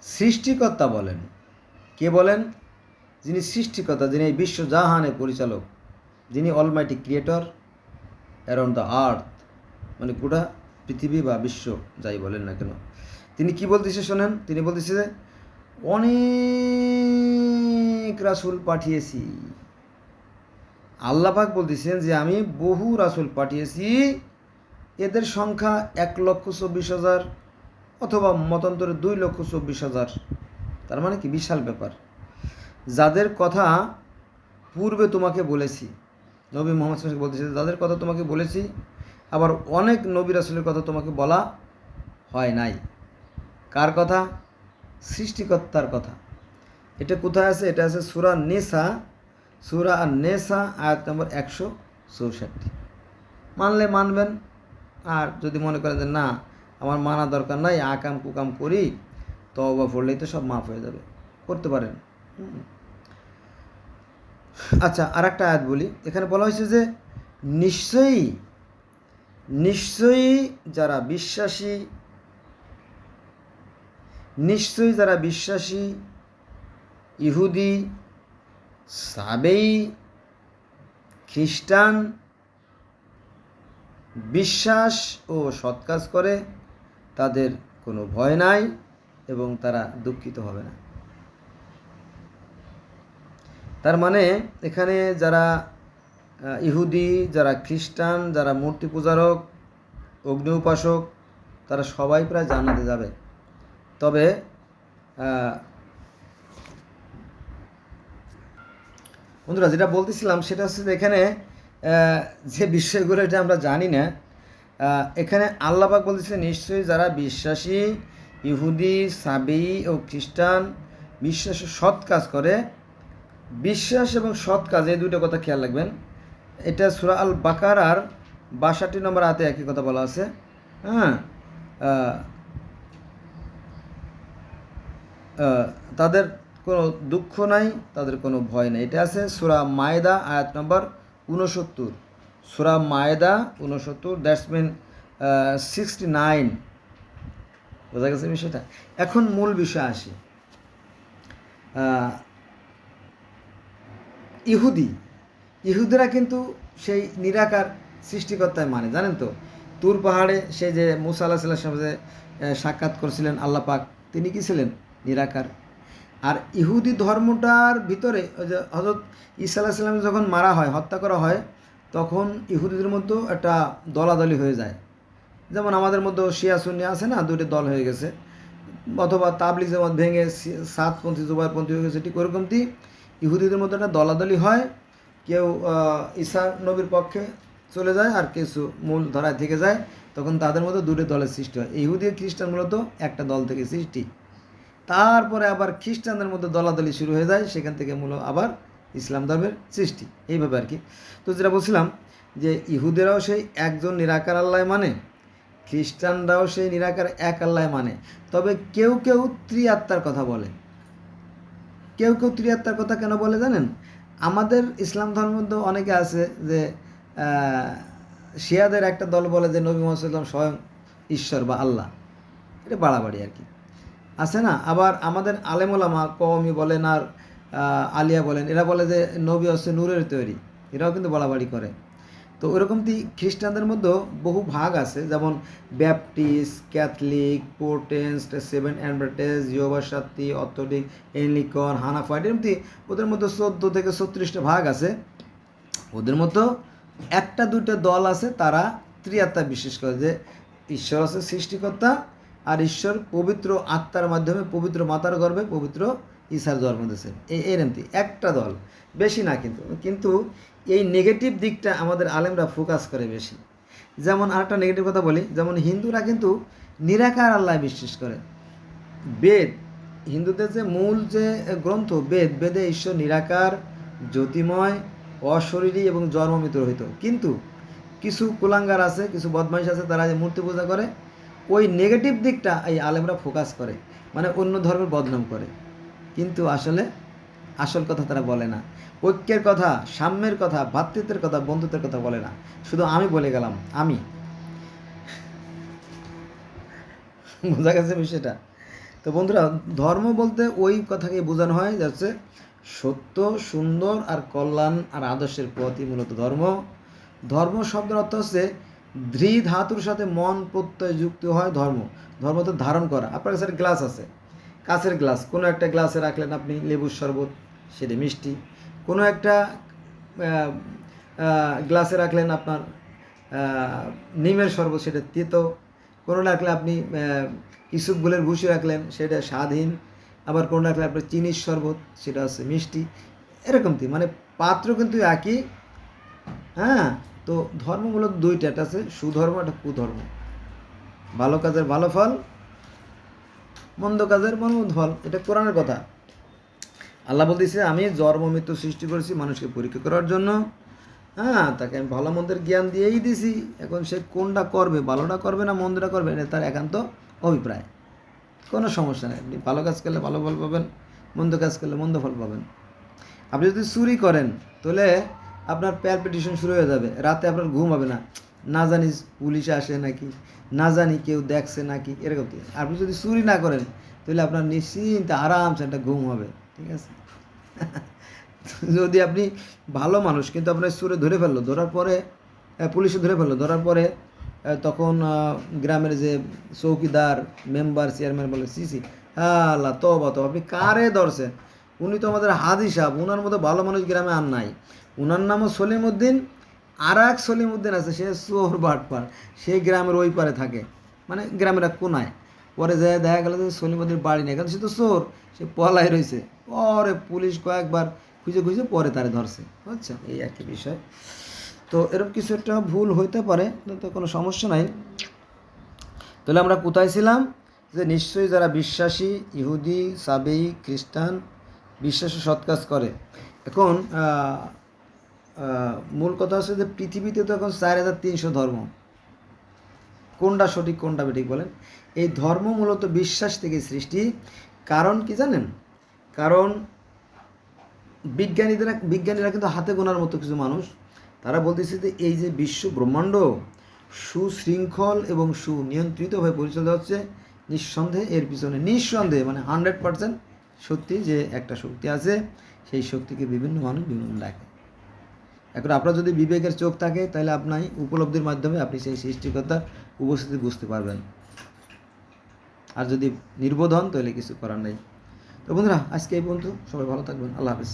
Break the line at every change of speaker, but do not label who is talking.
সৃষ্টিকর্তা বলেন। কে বলেন? যিনি সৃষ্টিকর্তা, যিনি এই বিশ্ব জাহানের পরিচালক, যিনি Almighty creator around the earth, মানে গোটা পৃথিবী বা বিশ্ব যাই বলেন না কেন। তিনি কি বলতেছে শোনেন। তিনি বলতেছে যে অনেক রাসূল পাঠিয়েছি। আল্লাহ পাক বলতেছেন যে আমি বহু রাসূল পাঠিয়েছি, এদের সংখ্যা 1,24,000 অথবা মতান্তরে 2,24,000। তার মানে কি বিশাল ব্যাপার। যাদের কথা পূর্বে তোমাকে বলেছি, নবী মোহাম্মদ সাল্লাল্লাহু আলাইহি ওয়াসাল্লাম বলতেছে যাদের কথা তোমাকে বলেছি, আবার অনেক নবী রাসূলের কথা তোমাকে বলা হয় নাই। কার কথা? সৃষ্টিকর্তার কথা। এটা কোথায় আছে? এটা আছে সূরা নিসা, সূরা আর-নিসা আয়াত নম্বর 164। মানলে মানবেন, আর যদি মনে করেন যে না আমার মানা দরকার নাই, আকাম কুকাম করি, তওবা পড়লেই তো সব মাফ হয়ে যাবে, করতে পারেন। আচ্ছা, আর একটা আয়াত বলি। এখানে বলা হয়েছে যে নিশ্চয়ই নিশ্চয়ই যারা বিশ্বাসী, নিশ্চয়ই যারা বিশ্বাসী ইহুদি, সাবেই, খ্রিস্টান বিশ্বাস ও সৎ কাজ করে তাদের কোনো ভয় নাই এবং তারা দুঃখিত হবে না। তার মানে এখানে যারা ইহুদি, যারা খ্রিস্টান, যারা মূর্তি পূজারক, অগ্নি উপাসক, তারা সবাই প্রায় জান্নাতে যাবে। তবে বন্ধুরা যেটা বলতেছিলাম সেটা হচ্ছে যে এখানে যে বিষয়গুলো এটা আমরা জানি না। এখানে আল্লাহ পাক বলতেছে নিশ্চয়ই যারা বিশ্বাসী ইহুদি, সাবি ও খ্রিস্টান বিশ্বাস ও সৎ কাজ করে। বিশ্বাস এবং সৎ কাজ, এই দুটো কথা খেয়াল রাখবেন। এটা সূরা আল বাকারার ৬২ নম্বর আয়াতে একই কথা বলা আছে। হ্যাঁ, তাদের কোনো দুঃখ নাই, তাদের কোনো ভয় নেই। এটা আছে সূরা মায়েদা আয়াত নম্বর ৬৯। সূরা মায়েদা ৬৯, দ্যাটস মিন 69। বোঝা গেছে বিষয়টা? এখন মূল বিষয় আসি। ইহুদিরা কিন্তু সেই নিরাকার সৃষ্টিকর্তায় মানে, জানেন তো? তুর পাহাড়ে সে যে মুসা আলাইহিস সালামের সাথে সাক্ষাৎ করেছিলেন আল্লাহ পাক, তিনি কি ছিলেন? নিরাকার। আর ইহুদি ধর্মটার ভিতরে ওই যে হযরত ঈসা আলাইহিস সালাম যখন মারা হয়, হত্যা করা হয়, তখন ইহুদিদের মধ্যেও একটা দলাদলি হয়ে যায়। যেমন আমাদের মধ্যে শিয়া সুন্নি আছে না, দুটো দল হয়ে গেছে, অথবা তাবলিগ জামাত ভেঙে সাতপন্থী জুবাইরপন্থী হয়ে গেছে, ঠিক ওরকমটি ইহুদিদের মধ্যে একটা দলাদলি হয়। কেউ ঈসা নবীর পক্ষে চলে যায় আর কিছু মূল ধারায় থেকে যায়। তখন তাদের মধ্যে দুটো দলের সৃষ্টি হয়। ইহুদি খ্রিস্টান মূলত একটা দল থেকে সৃষ্টি। তারপরে আবার খ্রিস্টানদের মধ্যে দলাদলি শুরু হয়ে যায়, সেখান থেকে মূলত আবার ইসলাম ধর্মের সৃষ্টি, এইভাবে আর কি। তো যেটা বলছিলাম যে ইহুদেরাও সেই একজন নিরাকার আল্লাহ মানে, খ্রিস্টানরাও সেই নিরাকার এক আল্লাহ মানে। তবে কেউ কেউ ত্রিআত্মার কথা বলে। কেউ কেউ ত্রিআত্মার কথা কেন বলে জানেন? আমাদের ইসলাম ধর্মের মধ্যে অনেকে আছে যে শিয়াদের একটা দল বলে যে নবী মুহাম্মদ সাল্লাল্লাহু আলাইহি ওয়াসাল্লাম স্বয়ং ঈশ্বর বা আল্লাহ। এটা বাড়াবাড়ি আর কি, আছে না? আবার আমাদের আলেম ওলামা কওমি বলেন আর আলিয়া বলেন, এরা বলে যে নবী হচ্ছে নূরের তৈরি। এরাও কিন্তু বাড়াবাড়ি করে। তো ওরকমটি খ্রিস্টানদের মধ্যেও বহু ভাগ আছে, যেমন Baptist, Catholic, Protestant, seven Adventist, জিহোভার সাক্ষী, অর্থোডক্স, অ্যাংলিকান, হানাফাইট, এরকম ওদের মধ্যে 14 থেকে 36টা ভাগ আছে। ওদের মধ্যে একটা দুইটা দল আছে, তারা ত্রিআত্মা বিশ্বাস করে যে ঈশ্বর আছে সৃষ্টিকর্তা, আর ঈশ্বর পবিত্র আত্মার মাধ্যমে পবিত্র মাতার গর্ভে পবিত্র ঈসার জন্ম দিয়েছেন। এরমতি একটা দল, বেশি না। কিন্তু এই নেগেটিভ দিকটা আমাদের আলেমরা ফোকাস করে বেশি। যেমন আরেকটা নেগেটিভ কথা বলি, যেমন হিন্দুরা কিন্তু নিরাকার আল্লাহ বিশ্বাস করে। বেদ, হিন্দুদের যে মূল যে গ্রন্থ বেদ, বেদে ঈশ্বর নিরাকার, জ্যোতিময়, অশরীরী এবং জন্মমৃত রহিত। কিন্তু কিছু কুলাঙ্গার আছে, কিছু বদমাইশ আছে, তারা যে মূর্তি পূজা করে, ওই নেগেটিভ দিকটা এই আলেমরা ফোকাস করে, মানে অন্য ধর্মের বদনাম করে। কিন্তু আসলে আসল কথা তারা বলে না। ঐক্যের কথা, সাম্যের কথা, ভ্রাতৃত্বের কথা, বন্ধুত্বের কথা বলে না। শুধু আমি বলে গেলাম, আমি। বোঝা গেছে বিষয়টা? তো বন্ধুরা, ধর্ম বলতে ওই কথাকে বোঝানো হয় যাচ্ছে সত্য, সুন্দর আর কল্যাণ আর আদর্শের পথই মূলত ধর্ম। ধর্ম শব্দের অর্থ হচ্ছে ধৃ ধাতুর সাথে মন প্রত্যয় যুক্ত হয় ধর্ম। ধর্ম তো ধারণ করা। আপনার কাছে একটা গ্লাস আছে, কাঁচের গ্লাস, কোনো একটা গ্লাসে রাখলেন আপনি লেবুর শরবত, সেটা মিষ্টি। কোনো একটা গ্লাসে রাখলেন আপনার নিমের শরবত, সেটা তেতো। কোনো রাখলে আপনি ইসুপগুলের ভুষি রাখলেন, সেটা স্বাদহীন। আবার কোনো রাখলে আপনার চিনির শরবত, সেটা হচ্ছে মিষ্টি। এরকম কি মানে পাত্র কিন্তু একই। হ্যাঁ, তো ধর্ম মূলত দুইটা, একটা আছে সুধর্ম, একটা কুধর্ম। ভালো কাজের ভালো ফল, মন্দ কাজের মন্দ ফল, এটা কোরআনের কথা। আল্লাহ বলতেছে আমি জন্ম মৃত্যু সৃষ্টি করেছি মানুষকে পরীক্ষা করার জন্য। হ্যাঁ, তাকে আমি ভালো মন্দের জ্ঞান দিয়েই দিছি। এখন সে কোনটা করবে, ভালোটা করবে না মন্দটা করবে, এটা তার একান্ত অভিপ্রায়। কোনো সমস্যা নেই, আপনি ভালো কাজ করলে ভালো ফল পাবেন, মন্দ কাজ করলে মন্দ ফল পাবেন। আপনি যদি চুরি করেন তাহলে আপনার প্যালপিটেশন শুরু হয়ে যাবে, রাতে আপনার ঘুম হবে না, না জানি পুলিশ আসে নাকি, না জানি কেউ দেখছে নাকি, এরকম। আপনি যদি চুরি না করেন তাহলে আপনার নিশ্চিন্তে আরামসে একটা ঘুম হবে, ঠিক আছে। যদি আপনি ভালো মানুষ কিন্তু আপনার চোরে ধরে ফেললো, ধরার পরে পুলিশে ধরে ফেললো, ধরার পরে তখন গ্রামের যে চৌকিদার, মেম্বার, চেয়ারম্যান বলে সিসি আল্লাহ তবা তো আপনি কারে ধরছেন, উনি তো আমাদের হাজি সাহেব, উনার মতো ভালো মানুষ গ্রামে আর নাই। উনার নামও সলিম উদ্দিন, আর এক সলিম উদ্দিন আছে, সে চোর বাটপার, সেই গ্রামের ওই পারে থাকে, মানে গ্রামের এক কোনায়। পরে যায় দেখা গেল যে সলিম উদ্দিন বাড়ি নেই, কারণ সে তো চোর, সে পলাই রয়েছে। পরে পুলিশ কয়েকবার খুঁজে খুঁজে পরে তারে ধরছে, বুঝছেন, এই একই বিষয়। তো এরকম কিছু একটা ভুল হইতে পারে, তো কোনো সমস্যা নাই। তাহলে আমরা কোথায় ছিলাম, যে নিশ্চয়ই যারা বিশ্বাসী, ইহুদি, সাবেই, খ্রিস্টান, বিশ্বাসী সৎ কাজ করে। এখন মূল কথা হচ্ছে যে পৃথিবীতে তো এখন 4300 ধর্ম। কোনটা সঠিক কোনটা বেঠিক বলেন? এই ধর্ম মূলত বিশ্বাস থেকে সৃষ্টি। কারণ কি জানেন? কারণ বিজ্ঞানীরা কিন্তু হাতে গোনার মতো কিছু মানুষ, তারা বলতেছে যে এই যে বিশ্ব ব্রহ্মাণ্ড সুশৃঙ্খল এবং সুনিয়ন্ত্রিতভাবে পরিচালিত হচ্ছে, নিঃসন্দেহে এর পিছনে নিঃসন্দেহে মানে 100% সত্যি যে একটা শক্তি আছে, সেই শক্তিকে বিভিন্ন মানুষ বিভিন্ন ডাকে। এখন আপনার যদি বিবেকের চোখ থাকে তাহলে আপনার উপলব্ধির মাধ্যমে আপনি সেই সৃষ্টিকর্তার উপস্থিতি বুঝতে পারবেন। আর যদি নির্বোধ হন তাহলে কিছু করার নেই। তো বন্ধুরা, আজকে এই পর্যন্ত, সবাই ভালো থাকবেন, আল্লাহ হাফেজ।